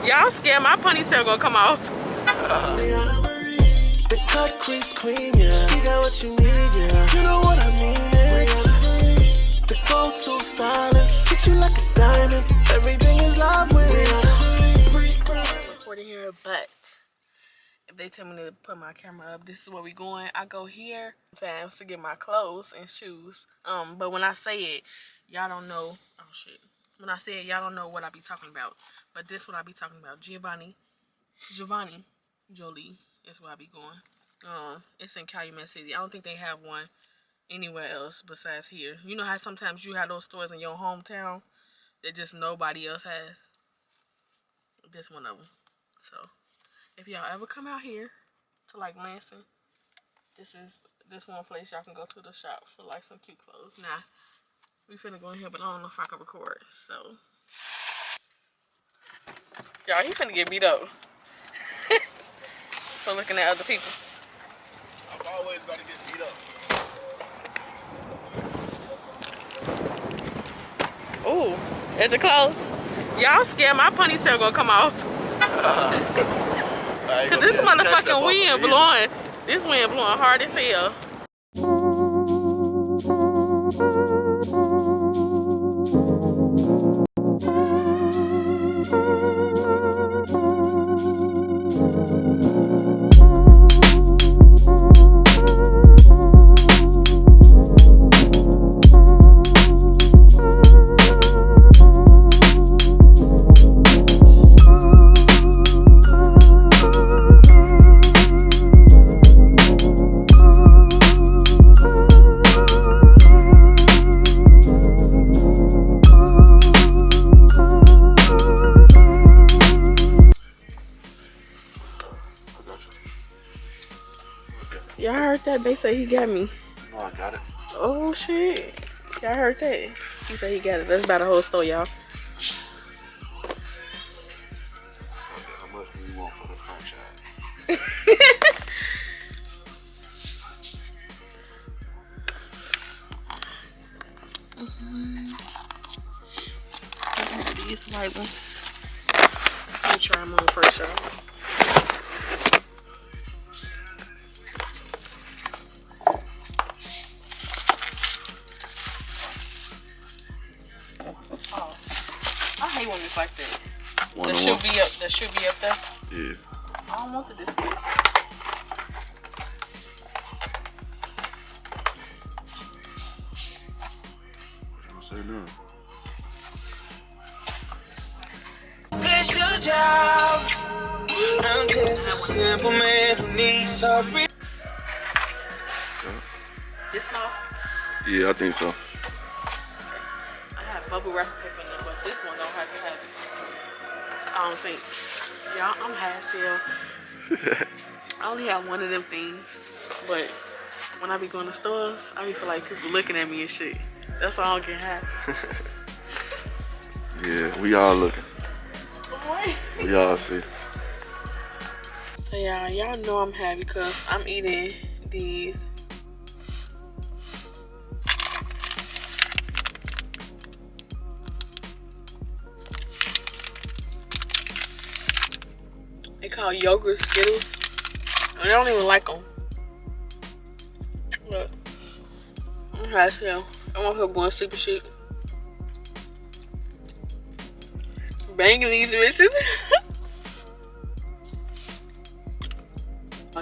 Y'all scared my ponytail gonna come off. The cut crease queen, yeah. You got what you need, yeah. You know what I mean, yeah. The go-to stylist, treat you like a diamond. Everything is love with it. Recording here, but if they tell me to put my camera up, this is where we going. I go here sometimes to get my clothes and shoes. But when I say it, y'all don't know. Oh shit. When I say it, y'all don't know what I be talking about. But this what I be talking about. Giovanni Jolie is where I be going. It's in Calumet City. I don't think they have one anywhere else besides here. You know how sometimes you have those stores in your hometown that just nobody else has? This one of them. So if y'all ever come out here to like Lansing, this one place y'all can go to the shop for like some cute clothes. Nah, we finna go in here, but I don't know if I can record. So y'all, he finna get beat up for looking at other people. I'm always about to get beat up. Ooh, is it close? Y'all scared my ponytail gonna come off. Cause this motherfucking wind blowing. This wind blowing hard as hell. Y'all heard that? They say he got me. No, I got it. Oh shit. Y'all heard that? He said he got it. That's about the whole store, y'all. How much do you want for the franchise? These white ones. Let me try them on first, y'all. I hate when it's like that. The shoe be up there. Yeah. I don't want the display. Don't say no. That's your job. I'm just a simple man who needs a break. This small? Yeah, I think so. I have bubble wrap paper in there, but this one don't have to have it. I don't think. Y'all, I'm high as hell. I only have one of them things, but when I be going to stores, I be feel like people looking at me and shit. That's why I don't get high. Yeah, we all looking. Boy. We all see. So y'all know I'm happy because I'm eating these they call yogurt Skittles. I don't even like them. But I'm high as hell. I'm up here going to sleep and shit. Banging these bitches.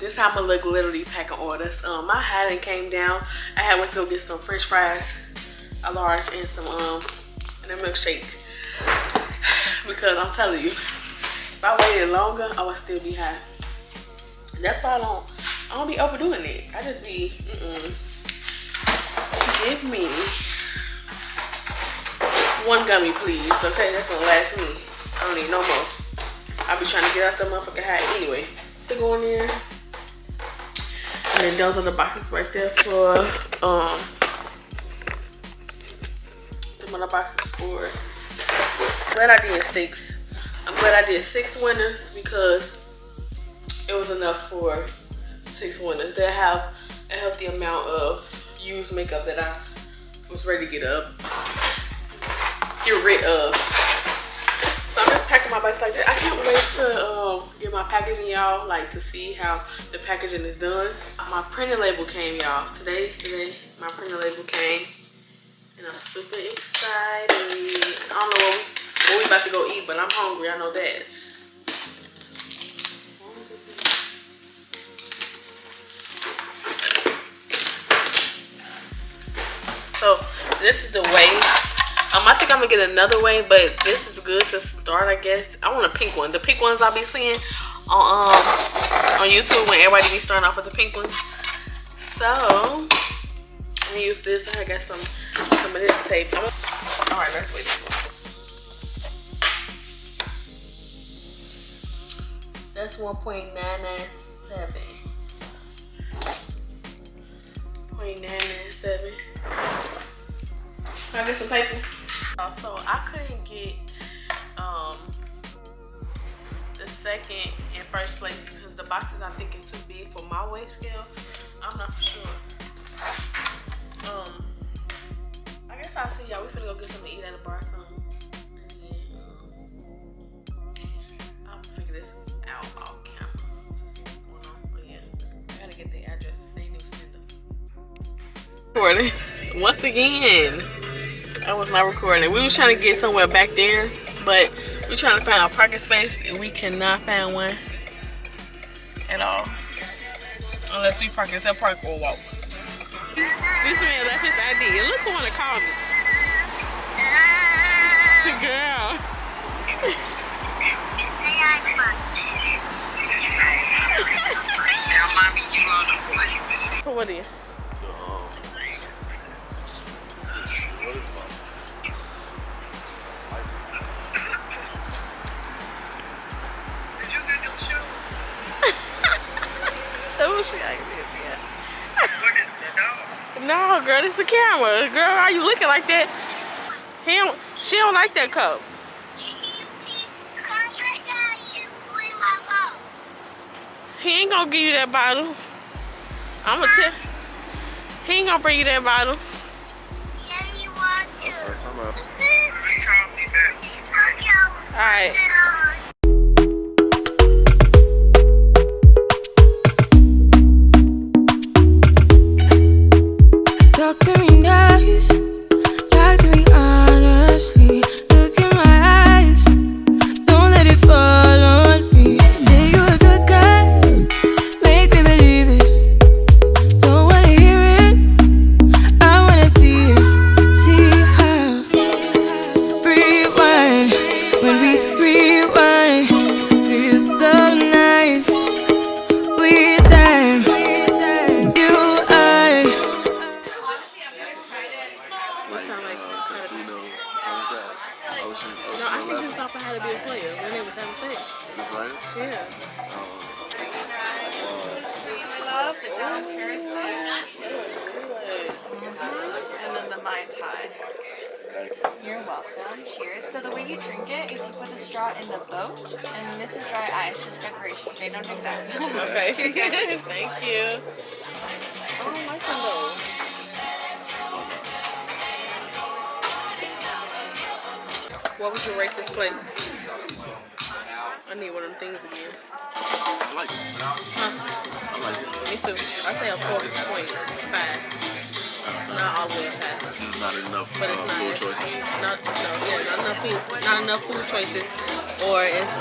This time I'm literally packing orders. My hat came down. I had went to go get some French fries, a large, and some and a milkshake. Because I'm telling you, if I waited longer, I would still be high. That's why I don't be overdoing it. I just be, give me one gummy, please. Okay, that's gonna last me. I don't need no more. I be trying to get out the motherfucking hat anyway. To go in there. And then those are the boxes right there for them are the boxes for. I'm glad I did 6. I'm glad I did 6 winners because it was enough for 6 winners. They have a healthy amount of used makeup that I was ready to get rid of. So I'm just packing my bags like that. I can't wait to get my packaging, y'all, like to see how the packaging is done. My printing label came, y'all. Today, my printing label came. And I'm super excited. I don't know what we about to go eat, but I'm hungry, I know that. So this is the way. I think I'm gonna get another way, but this is good to start, I guess. I want a pink one. The pink ones I'll be seeing on YouTube when everybody be starting off with the pink ones. So I'm gonna use this. I got some of this tape. All right, let's wait this one. That's 1.997. 0.997. Can I get some paper? So I couldn't get the second and first place because the boxes I think is too big for my weight scale. I'm not for sure. I guess I'll see y'all. We finna go get something to eat at a bar or something. And then I'll figure this out off camera to see what's going on. But yeah, I gotta get the address. They didn't even send the recording. Once again, I was not recording. We was trying to get somewhere back there, but we're trying to find a parking space and we cannot find one at all. Unless we park at a park or walk. This man left his ID. And look who wanna call me. Girl. What are you? No, girl, it's the camera. Girl, why you looking like that? She don't like that cup. He ain't gonna give you that bottle. I'm gonna tell. He ain't gonna bring you that bottle. Yeah, you want to. Alright. Talk to me nice, talk to me honestly. Look in my eyes, don't let it fall on me. Say you a good guy, make me believe it. Don't wanna hear it, I wanna see it. See how rewind, when we rewind, feels so nice. We time, you I. No, I think this off of How to Be a Player when they was having sex. That's right? Yeah. I love the downstairs one. And then the Mai Tai. You're welcome. Cheers. So the way you drink it is you put the straw in the boat, and this is dry ice, just decoration. They don't drink that. Okay. Thank you. Oh, I like them though. What would you rate this place? I need one of them things again. I like it. Huh? I like it. Me too. I say a 4.5. Not all the way at 5. It's not enough But it's food nice. choices. Not enough food choices, or it's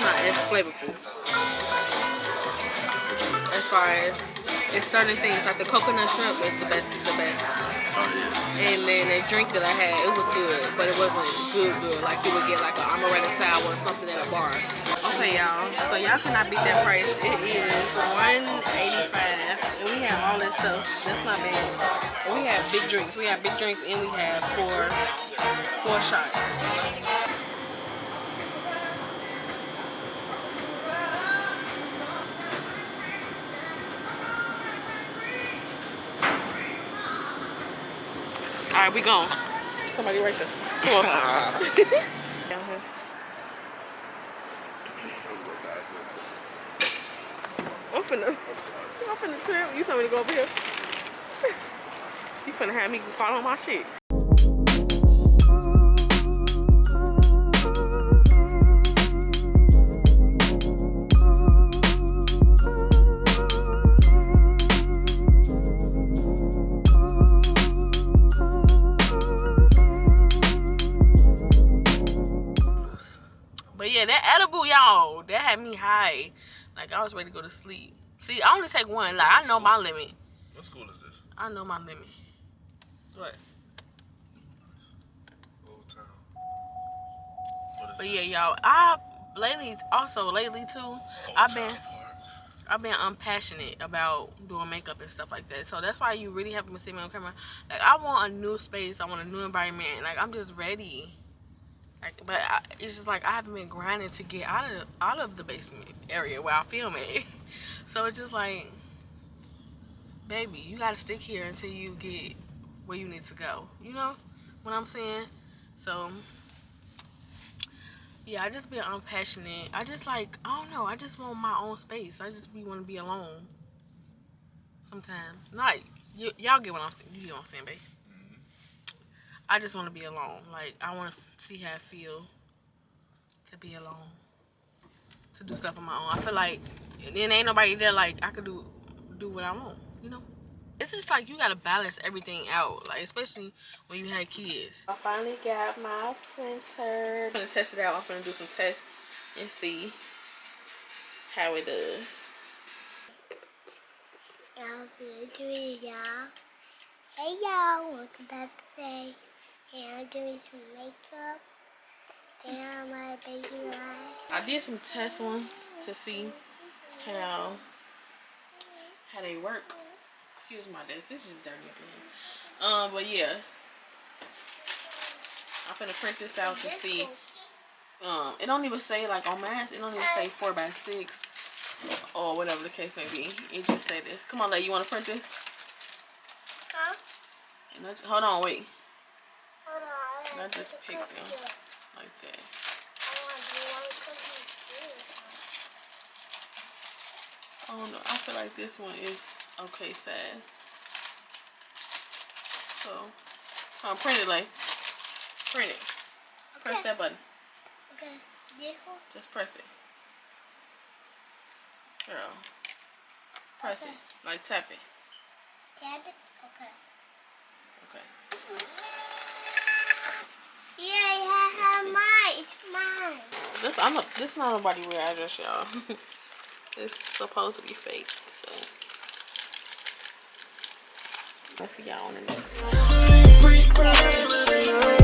not as flavorful. As far as it's certain things like the coconut shrimp is the best. Oh, yeah. And then the drink that I had, it was good, but it wasn't good. Like you would get like a amaretto sour or something at a bar. Okay, y'all. So y'all cannot beat that price. It is $185, and we have all that stuff. That's not bad. And we have big drinks. We have big drinks, and we have four shots. All right, we gone. Somebody right there. Come on. Down here. I'm finna trip. You told me to go over here. You finna have me fall on my shit. But yeah, that edible, y'all, that had me high. Like, I was ready to go to sleep. See, I only take one. Like, I know my limit. What school is this? I know my limit. What? Old Town. But yeah, y'all, lately too, I've been unpassionate about doing makeup and stuff like that. So that's why you really haven't been seeing me on camera. Like, I want a new space. I want a new environment. Like, I'm just ready. Like, but it's just like I haven't been grinding to get out of the basement area where I film it. So it's just like, baby, you gotta stick here until you get where you need to go. You know what I'm saying? So yeah, I just been unpassionate. I just like, I don't know, I just want my own space. I just want to be alone sometimes. Not y'all get what I'm saying. You get what I'm saying, babe? I just want to be alone. Like, I want to see how it feel to be alone, to do stuff on my own. I feel like then ain't nobody there. Like, I could do what I want. You know, it's just like you gotta balance everything out. Like, especially when you have kids. I finally got my printer. I'm gonna test it out. I'm gonna do some tests and see how it does. Hey y'all, welcome back today. And I'm doing some makeup. And my baby light. I did some test ones to see how they work. Excuse my desk, this is dirty up in here. But yeah, I'm gonna print this out to see. It don't even say, like on mine, it don't even say 4x6 or whatever the case may be. It just say this. Come on, lady, you wanna print this? Huh? And hold on, wait. Hold on. I just picked them like that. I don't know. I feel like this one is okay size. So, print it, like. Print it. Okay. Press that button. Okay. This one? Just press it. Girl. Press it. Like, tap it. Tap it? Okay. Okay. Yeah, I have mine. It's mine. This not nobody wear address, y'all. It's supposed to be fake, so I'll see y'all on the next one.